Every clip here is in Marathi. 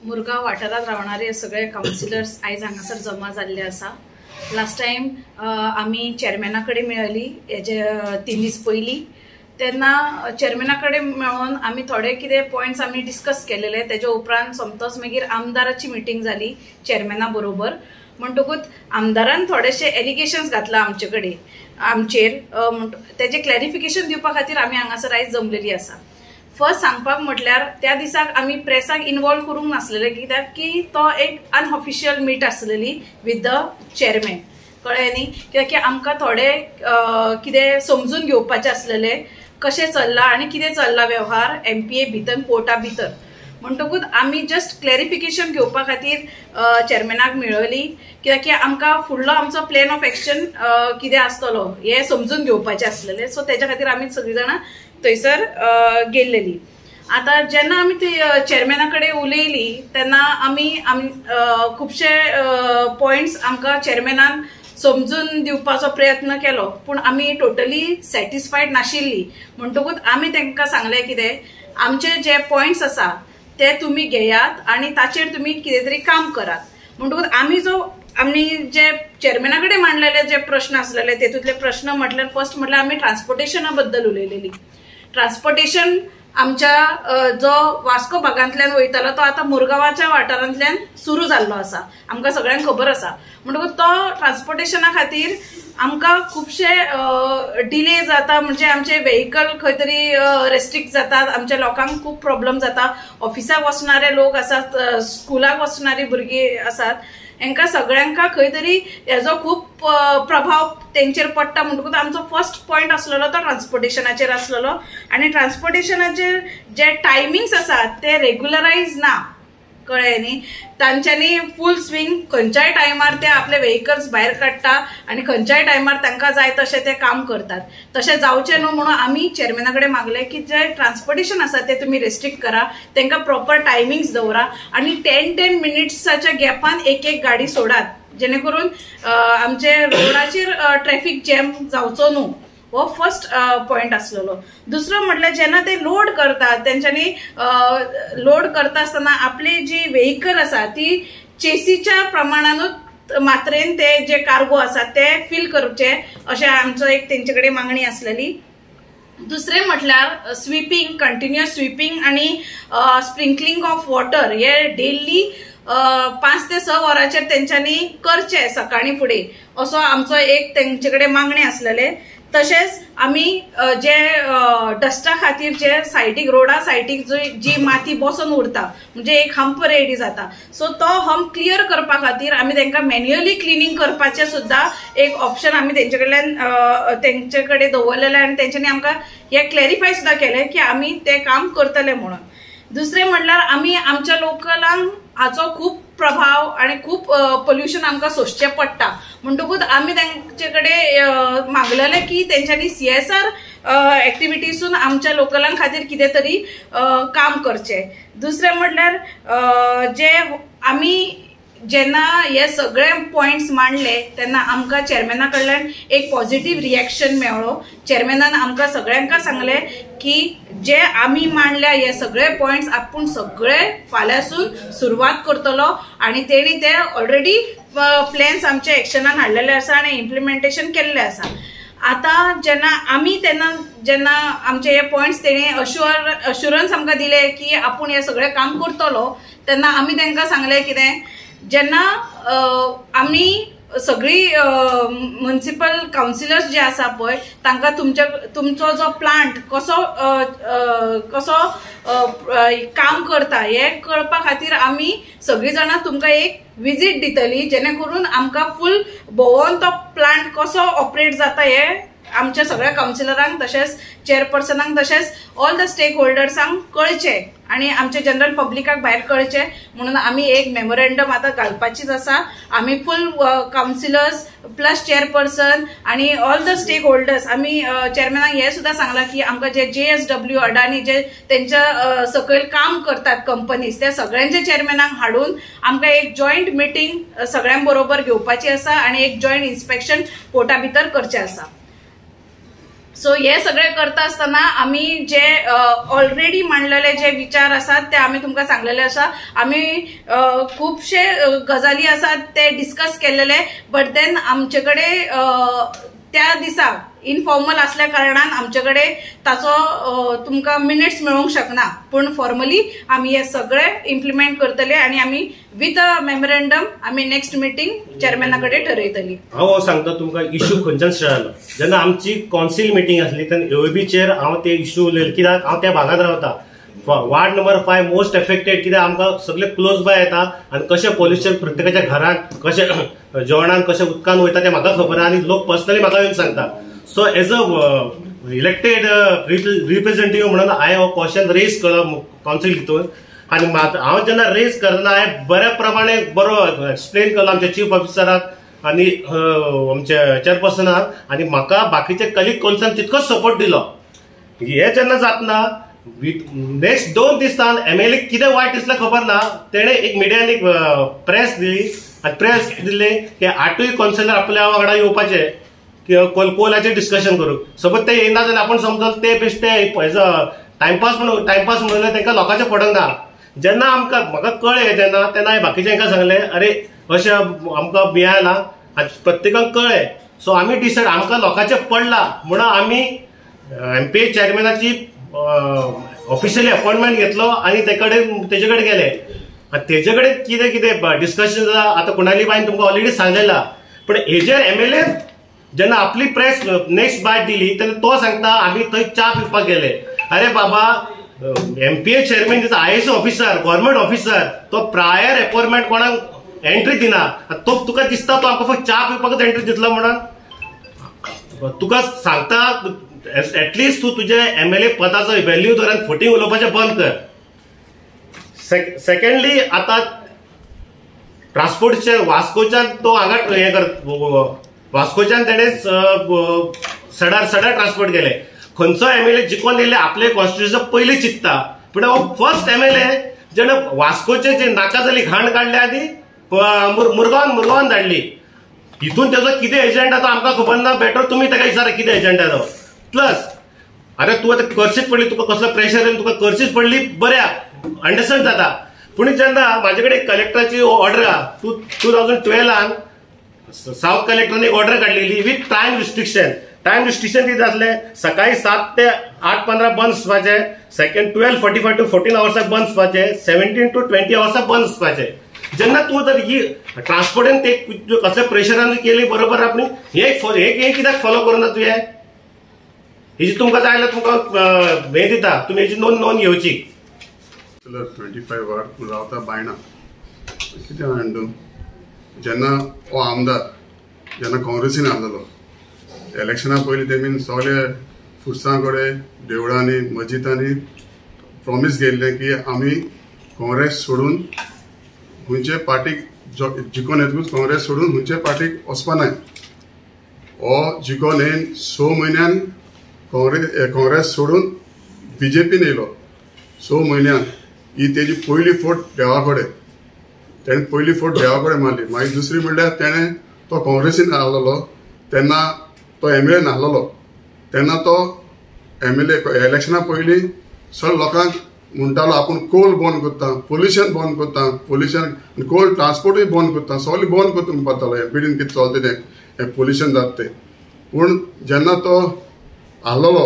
मुरगांव वाठारात रावणारे सगळे काउन्सिलर्स आयज हांगासर जमा जाल्ले आसा। लास्ट टाइम आमी चेअरमॅना कडेन मेळ्ळी हेजे 3 दीस पयलीं, तेन्ना चेअरमॅना कडेन मेळून आमी थोडे कितें पॉयंट्स आमी डिस्कस केलेले। तेज्या उपरांत सोमतोच मागीर आमदाराची मिटींग जाली चेअरमॅना बरोबर। म्हणटकूच आमदारान थोडेशे एलिगेशन्स घातला आमचे कडेन आमचेर, तेजे क्लॅरिफिकेशन दिवपा खातीर आमी हांगासर आयज जमलेली आसा। फर्स्ट सांगपाक म्हटल्यार त्या दिसाक आमी प्रेसाक इन्वॉल्व करूंक नासलेले, कित्याक की तो एक अनऑफिशियल मीट आसलेली विथ द चेअरमॅन, कळ्ळें न्ही। कित्याक की आमकां थोडे कितें समजून घेवपाचें आसलेले कशें चल्ला आनी कितें चल्ला व्यवहार MPA भितर कोर्टा भितर। म्हणटकूच आमी जस्ट क्लॅरिफिकेशन घेवपा खातीर चेअरमॅनाक मेळ्ळी, कित्याक की आमकां फुडलो आमचो प्लॅन ऑफ एक्शन कितें आसतलो हें समजून घेवपाचें आसलेलें। सो तेज्या खातीर आमी सगळीं जाणां थंयसर गेल्लेली। आता जेन्ना आमी ती चेअरमॅना कडेन उलयली तेन्ना आमी खुबशे पॉयंट्स आमकां चेअरमॅनान समजून दिवपाचो प्रयत्न केलो, पूण आमी टोटली सॅटिस्फायड नाशिल्ली। म्हणटकूच आमी तांकां सांगलें कितें, आमचे जे पॉयंट्स आसा ते तुमी घेयात आनी ताचेर तुमी कितें तरी काम करात। म्हणटकूच आमी जे चेअरमॅना कडेन मांडलेले जे प्रश्न आसलेले तेतूंतले प्रश्न म्हटल्यार फर्स्ट म्हटल्यार आमी ट्रान्सपोर्टेशना बद्दल उलयलेली। ट्रान्सपोर्टेशन आमच्या जो वास्को भागांतल्यान वयतालो तो आता मुरगांवाच्या वाठारांतल्यान सुरू जाल्लो आसा, आमकां सगळ्यांक खबर आसा। म्हणटकूच तो ट्रान्सपोर्टेशना खातीर आमकां खुबशे डिले जाता, म्हणजे आमचे व्हेहिकल खंय तरी रेस्ट्रिक्ट जातात, आमच्या लोकांक खूब प्रॉब्लेम जाता। ऑफिसाक वचणारे लोक आसात, स्कुलाक वचणारी भुरगीं आसात, हेंकां सगळ्यांका खंय तरी हेजो खूब प्रभाव तेंचेर पडटा। म्हणटकूच आमचो फर्स्ट पॉयंट आसलेलो तो ट्रान्सपोर्टेशनाचेर आसलेलो। आनी ट्रान्सपोर्टेशनाचे जे टायमिंग्स आसात ते रेग्युलरायज ना, कळ्ळें न्ही। तांच्यांनी फूल स्विंग खंयच्याय टायमार ते आपले व्हेहिकल्स भायर काडटा आनी खंयच्याय टायमार तांकां जाय तशें ते काम करतात। तशें जावचें न्हू म्हणून आमी चेअरमॅना कडेन मागलें की जे ट्रान्सपोर्टेशन आसा ते तुमी रेस्ट्रिक्ट करा, तांकां प्रॉपर टायमिंग्स दवरा आनी 10 मिनिट्साच्या गॅपान एक गाडी सोडात, जेणे करून आमचे रोडाचेर ट्रॅफिक जॅम जावचो न्हू। हो फर्स्ट पॉयंट आसलेलो। दुसरो म्हटल्यार जेन्ना ते लोड करतात तेंच्यांनी लोड करता आसतना आपली जी व्हेहिकल आसा ती चेसीच्या प्रमाणानूच मात्रेन ते जे कार्गो आसा ते फील करचे, अशें आमचो एक तेंचे कडेन मागणी आसलेली। दुसरे म्हटल्यार स्विपींग, कंटिन्युअस स्विपींग आनी स्प्रिंकलिंग ऑफ वॉटर हे डेली 5 ते 6 वरांचेर तेंच्यांनी करचे सकाळी फुडें, असो आमचो एक तेंचे कडेन मागणी आसलेले। तशेंच आमी जे डस्टा खातीर जे सायडीक रोडा सायडीक जी माती बसून उरता, म्हणजे एक हंप रेडी जाता, सो तो हंप क्लियर करपा खातीर आमी तांकां मॅन्युअली क्लिनिंग करपाचें सुद्दां एक ऑप्शन आमी तेंचे कडल्यान तेंचे कडेन दवरलेलें आनी तेंच्यांनी आमकां हे क्लॅरिफाय सुद्दां केलें की आमी तें काम करतले म्हणून। दुसरें म्हटल्यार आमी आमच्या लोकलांक हाचो खूब प्रभाव आनी खूब पोल्युशन आमकां सोंसचें पडटा। म्हणटकूच आमी तेंचे कडेन मागलेलें की तेंच्यांनी CSR एक्टिविटीसून आमच्या लोकलां खातीर कितें तरी काम करचें। दुसरें म्हटल्यार जे आमी जेन्ना हे सगळे पॉयंट्स मांडले तेन्ना आमकां चेअरमॅना कडल्यान एक पॉझिटिव्ह रिएक्शन मेळ्ळो। चेअरमॅनान आमकां सगळ्यांका सांगलें की जे आमी मांडल्या हे सगळे पॉयंट्स आपूण सगळे फाल्यांसून सुरवात करतलो आनी तेणी ते ऑलरेडी प्लॅन्स आमच्या एक्शनान हाडलेले आसा आनी इम्प्लिमेंटेशन केल्ले आसा। आता जेन्ना आमचे हे पॉयंट्स तेणी अश्युरन्स आमकां दिले की आपूण हे सगळे काम करतलो, तेन्ना आमी तांकां सांगलें कितें, जेन्ना आमी सगळी म्युनिसिपल काउन्सिलर्स जे आसा पळय तांकां तुमचो जो प्लांट कसो काम करता हे कळपा खातीर आमी सगळीं जाणां तुमकां एक विजीट दितली, जेणे करून आमकां फूल भोंवून तो प्लांट कसो ऑपरेट जाता हे आमच्या सगळ्या काउन्सिलरांक तशेंच चेअरपर्सनांक तशेंच ऑल द स्टेक होल्डर्सांक कळचें आनी आमच्या जनरल पब्लिकाक भायर कळचें म्हणून आमी एक मेमोरेंडम आतां घालपाचीच आसा। आमी फूल काउन्सिलर्स प्लस चेअरपर्सन आनी ऑल द स्टेक होल्डर्स आमी चेअरमॅनाक हे सुद्दां सांगलां की आमकां जे JSW अडानी जे तेंच्या सकयल काम करतात कंपनीज त्या सगळ्यांच्या चेअरमॅनाक हाडून आमकां एक जॉयंट मिटींग सगळ्यां बरोबर घेवपाची आसा आनी एक जॉयंट इन्स्पेक्शन कोर्टा भितर करचें आसा। सो हे सगळे करता असताना आम्ही जे ऑलरेडी मांडलेले जे विचार असतात ते आम्ही तुमकां सांगलेले आसा. आम्ही खूपशे गजाली असतात ते डिस्कस केलेले, बट देन आमचेकडे त्या दिसा इनफॉर्मल असल्या कारणान आमचेकडे ताचो तुमकां मिनिट्स मेळूंक शकना. पण फॉर्मली आम्ही हे सगळे इम्प्लिमेंट करतले आणि आम्ही विथ अ मेमोरेंडम आम्ही नेक्स्ट मीटिंग चेअरमॅनाकडे ठरयतली. हांव सांगता तुमकां इश्यू खंयच्यान स्टार्ट. जेन्ना आमची काउन्सिल मीटिंग आसली तेन्ना एओबीचेर हांव ते इश्यू उलयलो, कित्याक हांव त्या भागात रावता. वार्ड नंबर 5 मोस्ट एफेक्टेड, कित्याक आमकां सगळे क्लोज बाय येता आणि कशें पोल्युशन प्रत्येकाच्या घरांत कशें जेवणान कशें उदकान वयता तें म्हाका खबर आनी लोक पर्सनली म्हाका येवन सांगता. So as a elected representative म्हणून हांवें हो क्वेश्चन रेज केलो काउन्सिल हितून. आनी हांव जेन्ना रेज करतना हांवें बऱ्या प्रमाणे बरो एक्सप्लेन केलो आमच्या चीफ ऑफिसराक आनी आमच्या चेअरपर्सनाक, आनी म्हाका बाकीचे कलीग कॉन्सन तितकोच सपोर्ट दिलो. हे जेन्ना जातना नेक्स्ट 2 दिसान MLA कितें वायट दिसलें खबर ना, तेणे एक मिडियान एक प्रेस दिली आनी प्रेस दिले की 8 काउन्सिलर आपल्या वांगडा येवपाचे कोलाचेर डिस्कशन करूंक. सपोज ते येना जाल्यार आपण समजल ते बेश्टे टायमपास म्हणून तांकां लोकांचें पडक ना. जेन्ना आमकां म्हाका कळ्ळें तेन्ना हांवें बाकीच्यांका सांगलें अरे अशें आमकां मेळना आनी प्रत्येकाक कळ्ळें. सो आमी डिसायड आमकां लोकांचें पडला म्हणून आमी MPA चेअरमॅनाची ऑफिशियली अपॉइंटमेंट घेतलो आणि तेजे कडेन गेले. आणि तेजे कडेन कितें कितें डिस्कशन जाता आतां कुणाली बाईन तुमकां ऑलरेडी सांगलेला. पण हेजेर MLA जेन्ना आपली प्रेस नेक्स्ट बायट दिली तेन्ना तो सांगता आमी थंय च्या पिवपाक गेले. अरे बाबा, MPA chairman is IAS officer, government officer, तो प्रायर अपॉइंटमेंट कोणाक एंट्री दिना. तो तुका दिसता तो आमकां फक्त च्या पिवपाकच एंट्री दितलो म्हणून. तुका सांगता एटलिस्ट तू तुझे MLA पदाचो व्हॅल्यू धर आनी फोटींग उलोवपाचें बंद कर. सेकंडली आता ट्रान्सपोर्टचे वास्कोच्यान तो हांगा हे कर, वास्कोच्यान तेणे सडा ट्रान्सपोर्ट केले. खंयचो MLA जिखून येयले आपले कॉन्स्टिट्युशन पयलीं चिंतता, पूण हो फर्स्ट MLA जेणे वास्कोचे जे नाका जाली घाण काडली आनी मुरगांवान धाडली. हितून तेजो कितें एजेंडा तो आमकां खबर ना. बेटर तुमी ताका विचारा कितें एजेंडा तो. प्लस अरे तूं आतां करचीच पडली, तुका कसलो प्रेशर येवन तुका करचीच पडली, बऱ्याक अंडरस्टँड जाता. पूण जेन्ना म्हाजे कडेन कलेक्टराची ऑर्डर आहा 2012 साऊथ कलेक्टरान एक ऑर्डर काडलेली with time restriction. Time restriction कितें जातलें, सकाळी 7 ते 8:15 बंद आसपाचें, सेकंड 12:45 to 14 hours बंद आसपाचें, 17 to 20 hours बंद आसपाचें. जेन्ना तूं जर ही ट्रान्सपोर्टान ते कसल्या प्रेशरान केली बरोबर आपण हे कित्याक फॉलो करूना तुवें. हेजी तुमकां जाय जाल्यार तुमकां हे दिता, तुमी हेजी नोंद घेवची. 25 वार्ड रावता बायणा कितें हांडून जेन्ना हो आमदार जेन्ना काँग्रेसीन आहलोलो इलेक्शना पयलीं तेमी सगळे फुरसां कडेन देवळांनी मस्जिदांनी प्रॉमिस केल्लें की आमी काँग्रेस सोडून खंयचे पार्टीक जिखोन येतकूच काँग्रेस सोडून खंयचे पार्टीक वचपा नाय. हो जिखोन येवन 6 म्हयन्यान काँग्रेस सोडून BJPन येयलो. 6 म्हयन्यान ही तेजी पयली फोट देवा कडेन, तेणें पयली फोट देवा कडेन मारली. मागीर दुसरी म्हणल्यार तेणें तो काँग्रेसीन आहलोलो तेन्ना तो MLA नाहलोलो तेन्ना तो MLA इलेक्शना पयलीं सगळ्या लोकांक म्हणटालो आपूण कोल बंद करता, पोल्युशन बंद करता, पोल्युशन कोल ट्रान्सपोर्टूय बंद करता, सगळें बंद करता म्हणपातालो. MPDन कितें चलता तें हें पोल्युशन जाता तें. पूण जेन्ना तो आहलोलो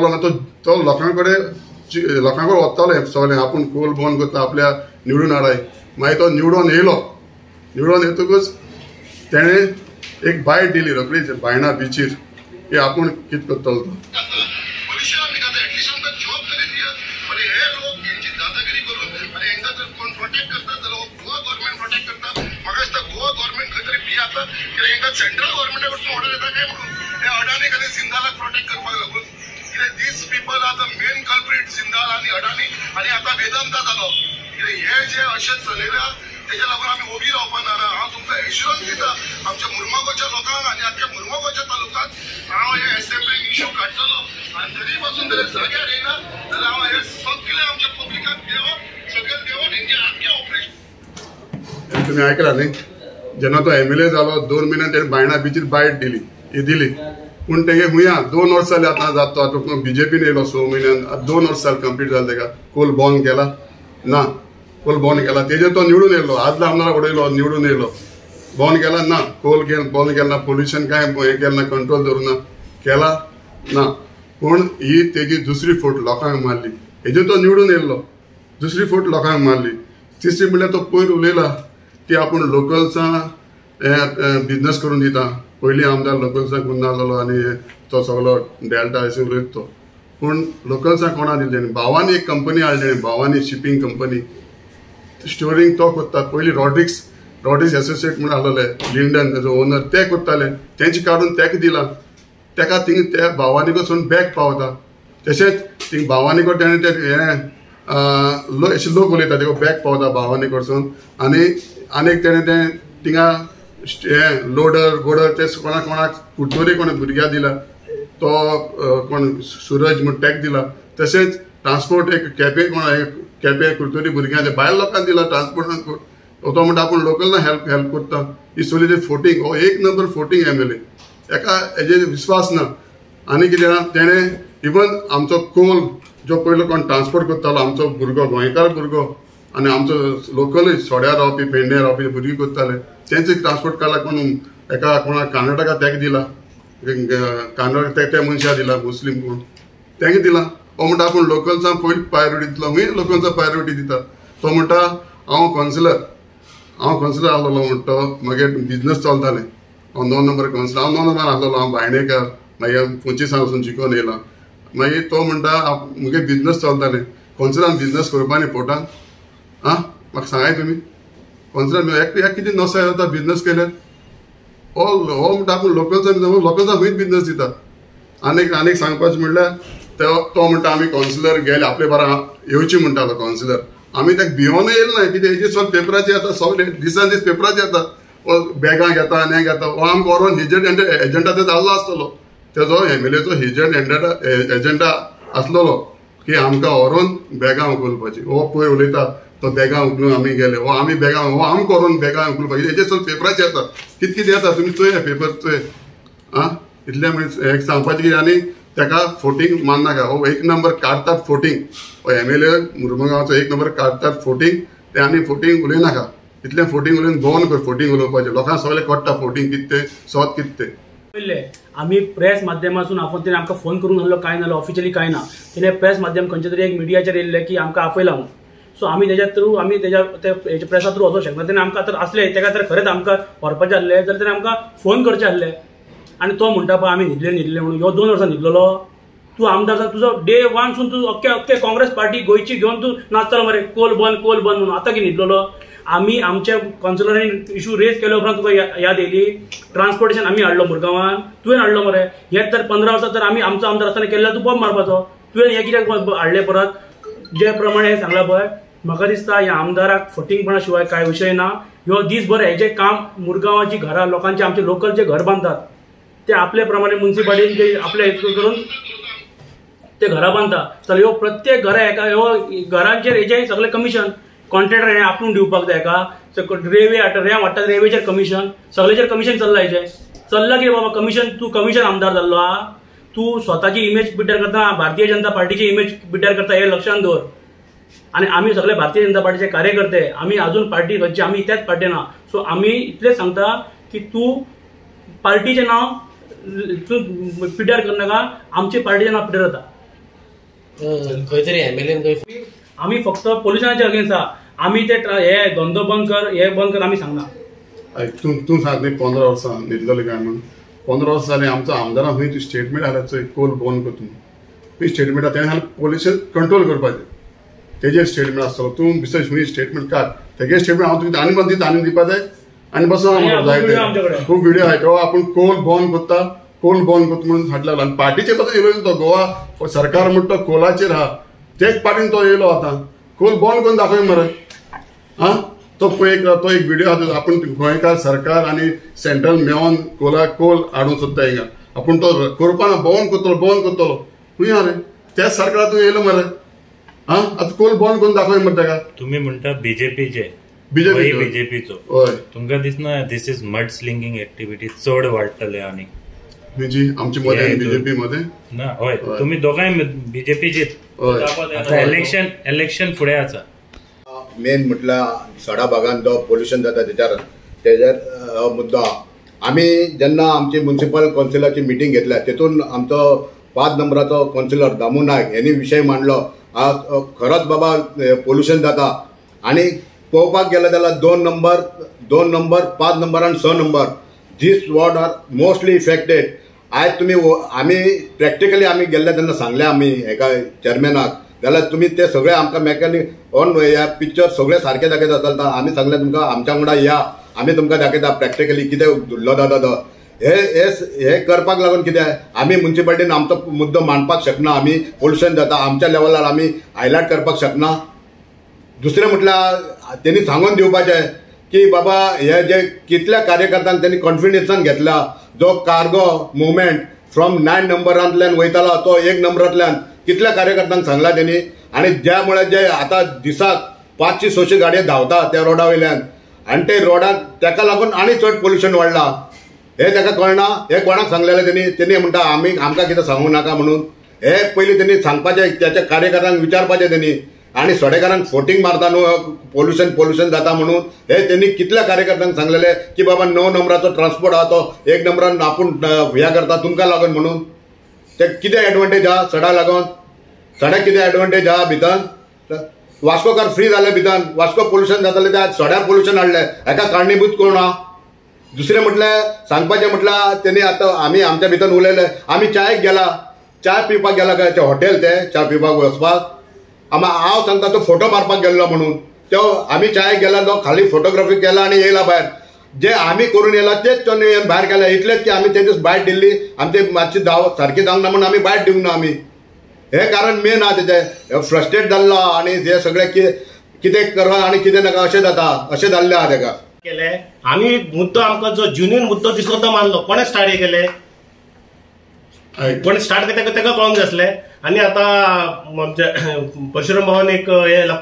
ना तो लोकां कडेन वतालो सगळें आपूण कोल बंद करता, आपल्या निवडून हाडाय. मागीर तो निवडून येयलो. निवडून येतकूच तेणें एक बायट दिली रोखडीच बायणा बिचीर की आपूण कितें करतलो तो. सेंट्रल गव्हर्नमेंट ऑर्डर येता काय म्हणून हे अडानी कधी सिंधाला प्रोटेक्ट करपाक लागून कित्याक this people are the main culprit, Singhal आणि अडानी आणि आता वेदांता जालो. हे जे अशें चलयल्या तेच्या लागून आमी उबी रावपा ना. हांव तुमकां एश्युरन्स दिता आमच्या मुर्मुगांवच्या लोकांक आनी आख्या मुर्मुगांवच्या तालुक्यांत हांव हे असेंब्लीन इश्यू काडटलो आनी तरी पासून जर जाग्यार येयना जाल्यार हांव हे सगळे आमच्या पब्लिकाक देवप सगळे देवप हेंचे आख्या ऑपरेशन. तुमी आयकला न्ही जेन्ना तो MLA जालो 2 म्हयन्यान तेणें बायणा बिचीर बायट दिली. पूण तेगे हुया 2 वर्स जाली आतां जाता आतां बीजेपीन येयलो 6 म्हयन्यान 2 वर्स जाली कंप्लीट जालें तेका कोल बॉन केला ना कोल बॉन केला तेजेर तो निवडून येयलो आदलो आमदार उडयलो निवडून येयलो बॉन केला ना कोल बॉन केला ना पोल्युशन काय हे केला ना कंट्रोल दवरूना केला ना पूण ही तेजी दुसरी फूट लोकांक मारली हेजेर तो निवडून येयलो दुसरी फूट लोकांक मारली तिसरी म्हणल्यार तो पयर उलयला की आपूण लोकल्सां बिजनस करून दिता पयलीं आमदार लोकल्सांक उरना जालो आनी तो सगळो डेल्टा अशें उलयता तो पूण लोकल्सांक कोणा दिलें भावानी एक कंपनी हाडलें भावानी शिपींग कंपनी स्टोरींग तो करता पयलीं रॉड्रिक्स एसोसिएट म्हणून आहलोले लिंडन तेजो ओनर ते करताले तेंचे काडून तेका दिला तेका थिंग त्या भावानी कडसून बॅग पावता तशेंच थिंग भावानी कड तेणें ते हें अशें लोक उलयता तेका बॅग पावता भावानी कडसून आनीक तेणें तें थिंगा हें लोडर गोडर ते कोणाक कुट्टोरी कोण भुरग्याक दिला तो कोण सूरज म्हूण टॅक दिला तशेंच ट्रान्सपोर्ट एक केपें कुर्तोरी भुरग्यांक भायर लोकांक दिला ट्रान्सपोर्टान तो म्हणटा आपूण लोकलना हेल्प करता ही सगळी फोटींग हो 1 नंबर फोटींग MLA एका हेजेर विश्वास ना आनी कितें तेणें इवन आमचो कोल जो पयलो कोण ट्रान्सपोर्ट करतालो आमचो भुरगो गोंयकार भुरगो आनी आमचो लोकलूय सोड्या रावपी पेडण्यां रावपी भुरगीं करताले तेंचे ट्रान्सपोर्ट काडला कोण एका कोणाक कर्नाटका तेका दिला कर्नाटका त्या मनशाक दिला मुस्लीम कोण तेंगे दिला हो म्हणटा आपूण लोकल्सांक पयलीं प्रायोरिटी दितलो हूंय लोकल्सांक प्रायोरिटी दिता तो म्हणटा हांव कौन्सिलर आहलोलो म्हणटा मागीर बिजनस चलतालें हांव 9 नंबर कौन्सिलर हांव 9 नंबर आहलोलो हांव भायणेकार मागीर 25 वचून शिकून येयला मागीर तो म्हणटा मुगे बिजनस चलतालें कौन्सिलरान बिजनस करपा न्ही पोटान म्हाका सांगाय तुमी कौन्सिलर एक कितें नसो जाता बिजनस केल्यार हो म्हणटा आपूण लोकल्सांक खंयच बिजनस दिता आनीक सांगपाचें म्हणल्यार तो म्हणटा आमी कौन्सिलर गेले आपले बारा येवची म्हणटालो कौन्सिलर आमी ताका भिवून येयले ना कितें हेजे सगळे पेपराचेर येता सगळे दिसान दीस पेपराचेर येता हो बॅगां घेता आनी घेता हो आमकां व्हरोन हेजेड एजंटा ते जाल्लो आसतलो तेजो MLAचो हेजेड एजंटा आसलेलो की आमकां व्हरोन बॅगां उखलपाची हो पयर उलयता तो बॅगां उखलून आमी गेले हो आमी बॅगां हो आमकां व्हरोन बॅगां उखलपाची हेजे सगळे पेपराचेर येता कितें येता तुमी चोय पेपर चोय इतलें म्हणजे एक सांगपाचें कितें आनी तेका फोटींग माननाका हो 1 नंबर काडटात फोटींग हो MLA मुर्मुगांवचो 1 नंबर काडटात फोटींग ते आनी फोटींग उलयनाका इतलें फोटींग उलयन बंद कर फोटींग उलोवपाचें लोकांक सगळें कळटा फोटींग कितें तें सोद कितें तें पयले आमी प्रेस माध्यमासून तेणें आमकां फोन करून नासलो कांय नासलो ऑफिशियली कांय ना तेणें प्रेस माध्यम खंयच्या तरी एक मिडियाचेर येयल्लें की आमकां आपयला म्हणून सो आमी तेज्या थ्रू आमी तेज्या प्रेसा थ्रू वचूंक शकना तेणें आमकां तर आसलें तेका तर खरेंच आमकां व्हरपाचें आसलें जाल्यार तेणें आमकां फोन करचें आसलें आनी तो म्हणटा पळय आमी न्हिदले म्हणून ह्यो 2 वर्सां न्हिदलेलो तूं आमदार तुजो डे 1 सून तूं अख्खे काँग्रेस पार्टी गोंयची घेवन तूं नाचतालो मरे कोल बंद म्हणून आतां कितें न्हिदलेलो आमी आमच्या कौन्सिलरांनी इशू रेज केल्या उपरांत तुका याद येयली ट्रान्सपोर्टेशन आमी हाडलो मुरगांवान तुवें हाडलो मरे हें तर 15 वर्सां तर आमी आमचो आमदार आसतना केल्लो तूं बॉम्ब मारपाचो तुवें हें कित्याक हाडलें परत जे प्रमाणे सांगला पळय म्हाका दिसता ह्या आमदाराक फटींगपणा शिवाय कांय विशय ना ह्यो दीसभर हेजें काम मुरगांवाची घरां लोकांचे आमचे लोकल जे घर बांदतात ते आपले प्रमाणे म्युनिसिपालिटीन जे आपले करून ते घरां बांदता जाल्यार ह्यो प्रत्येक घरा ह्यो घरांचेर हेजे सगळे कमिशन कॉन्ट्रॅक्टर हें आपूण दिवपाक जाय एका रेल्वे वाडटा रेल्वेचेर कमिशन सगळेचेर कमिशन चल्ला हेजें चल्ला की बाबा कमिशन तूं कमिशन आमदार जाल्लो आहा तूं स्वताची इमेज पिड्ड्यार करता भारतीय जनता पार्टीची इमेज पिड्ड्यार करता हें लक्षांत दवर आनी आमी सगळे भारतीय जनता पार्टीचे कार्यकर्ते आमी अजून पार्टी खंयची आमी त्याच पार्टी ना सो आमी इतलेंच सांगता की तूं पार्टीचें नांव तूं पिड्ड्यार करनाका आमची पार्टीचें नांव पिड्ड्यार जाता खंय तरी MLA आमी फक्त पोल्युशनाच्या अगेन्स्ट आहा आमी ते हे धंदो बंद कर आमी सांगना तूं सांग न्ही 15 वर्सां न्हिदलेले काय म्हणून 15 वर्सां जालीं आमचो आमदारान खंय तूं स्टेटमेंट हाडला चोय कोल बंद कर तूं स्टेटमेंट तेणें हाल पोल्युशन कंट्रोल करपाचें तेजेर स्टेटमेंट आसतलो तूं बिस्तर खंय स्टेटमेंट काड तेगे स्टेटमेंट हांव तुका आनी बंद आनी दिवपा जाय आनी बसून जाय खूब व्हिडिओ आहाय तो आपूण कोल बंद करता कोल बंद करता म्हणून हाडला आनी पार्टीचे पासून येयलो तो गोवा सरकार म्हणटा कोलाचेर आहा तेच पार्टीन तो येयलो आतां कोल बंद करून दाखय मरे तो एक व्हिडिओ आहा आपूण गोंयकार सरकार आनी सेंट्रल मेळोन कोल हाडूंक सोदता हिंगा आपूण तो करपाना बंद करतलो खंय हा रे त्याच सरकारातून येयलो मरे आतां कोल बंद करून दाखय मरे ताका तुम्ही म्हणटा बीजेपीचो तुमकां दिसना दिस इज मड स्लिंगिंग एक्टिविटी चड वाडटले आनी जी आमची मध्ये बीजेपी मध्ये ना होय तुम्ही दोघांय बीजेपीचे आता इलेक्शन फुडें आसा मेन म्हटल्यार सडा भागात जो पोल्युशन जाता तेजेर मुद्दो आमी जेन्ना आमची म्युनिसिपल कावन्सिलाची मिटींग घेतल्या तेतून आमचो 5 नंबराचो कावन्सिलर दामू नायक यांनी विषय मांडलो खरंच बाबा पोल्युशन जाता आणि पळोवपाक गेले जाल्यार 2 नंबर 5 नंबर आणि 6 number this ward are mostly affected. आयज तुम्ही आमी प्रॅक्टिकली आमी गेल्ले तेन्ना सांगले आमी एका चेअरमॅनाक जाल्यार तुम्ही ते सगळे आमकां मेकॅनिक ऑन ह्या पिक्चर सगळे सारखे दाखयता चलता. आमी सांगले तुमकां आमच्या वांगडा या आमी तुमकां दाखयता प्रॅक्टिकली कितें धुल्लो जाता तो. हे करपाक लागून कितें आमी म्युनिसिपालिटीन आमचो मुद्दो मांडपाक शकना. आमी पोल्युशन जाता आमच्या लेवलार आमी हायलायट करपाक शकना. दुसरें म्हटल्यार त्यांनी सांगून दिवपाचें की बाबा हे जे कितल्या कार्यकर्त्यांक त्यांनी कॉन्फिडन्सान घेतला जो कार्गो मुवमेंट फ्रॉम 9 नंबरांतल्यान वयतालो तो 1 नंबरांतल्यान कितल्या कार्यकर्त्यांक सांगला त्यांनी आणि ज्यामुळे जे आता दिसाक 500-600 गाडयो धांवता त्या रोडा वयल्यान आणि ते रोडाक ताका लागून आनी चड पोल्युशन वाडला. हे ताका कळना. हे कोणाक सांगलेले त्यांनी म्हणटा आमकां कितें सांगूं नाका म्हणून. हे पयलीं त्यांनी सांगपाचें त्याच्या कार्यकर्त्यांक विचारपाचें त्यांनी आणि सोडेकारांक फोटिंग मारता न्हू पोल्युशन जाता म्हणून. हे त्यांनी कितल्या कार्यकर्त्यांक सांगलेले की बाबा 9 नंबराचो ट्रान्सपोर्ट आहा तो 1 नंबरान आपूण ह्या करता तुमकां लागून म्हणून. ते कितें एडवांटेज आहा सडा लागून. सड्याक कितें एडवांटेज आहा भितर. वास्कोकार फ्री जाले भितर. वास्को पोल्युशन जाताले त्या सड्यार पोल्युशन हाडले. हेका कारणीभूत कोण आहा. दुसरें म्हटल्यार सांगपाचें म्हटल्यार त्यांनी आतां आमी आमच्या भितर उलयले. आमी चायेक गेला चाय पिवपाक गेला काय ते हॉटेल ते चाय पिवपाक वचपाक हांव सांगता तो फोटो मारपाक गेल्लो म्हणून. तो आमी चायेक गेला तो खाली फोटोग्राफी केला आणि येयला भायर. जे आमी करून येयला तेच तो भायर गेला. इतलेच की आमी तेजेस बायट दिल्ली आमची मातशी सारकी जावंक ना म्हणून आमी बायट दिवंक ना आमी. हे कारण मेन आहा तेजें फ्रस्ट्रेट जाल्लो आणि हे सगळे कितें करता आणि कितें नाका अशें जाता अशें जाल्लें आहा तेका. केले आम्ही मुद्दो आमकां जो ज्युनियन मुद्दो दिसलो तो मानलो. कोणे स्टार्ट केले कोण स्टार्ट करता तेका कळोंक जाय आसलें. आनी आतां परशुराम भवन एक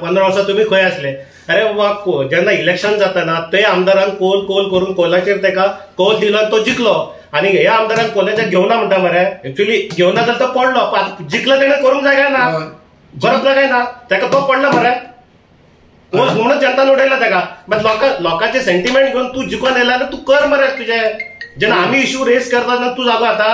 15 वर्सां तुमी खंय आसले. अरे बाबा जेन्ना इलेक्शन जाताना ते आमदारान कोल करून कोलाचेर तेका कौल दिलो आनी तो जिखलो. आनी हे आमदारान कोलाचेर घेवना म्हणटा मरे. एक्चुअली घेवना जाल्यार तो पडलो. जिखलो तेणें करूंक जाय काय ना बरोबर काय ना तेका तो पडलो मरे. म्हणून जनतान उडयला तेका. मागीर लोकांचे सेंटिमेंट घेवन तू जिखून येयला तू कर मरे तुजे. जेन्ना आमी इश्यू रेज करता तू जागो आता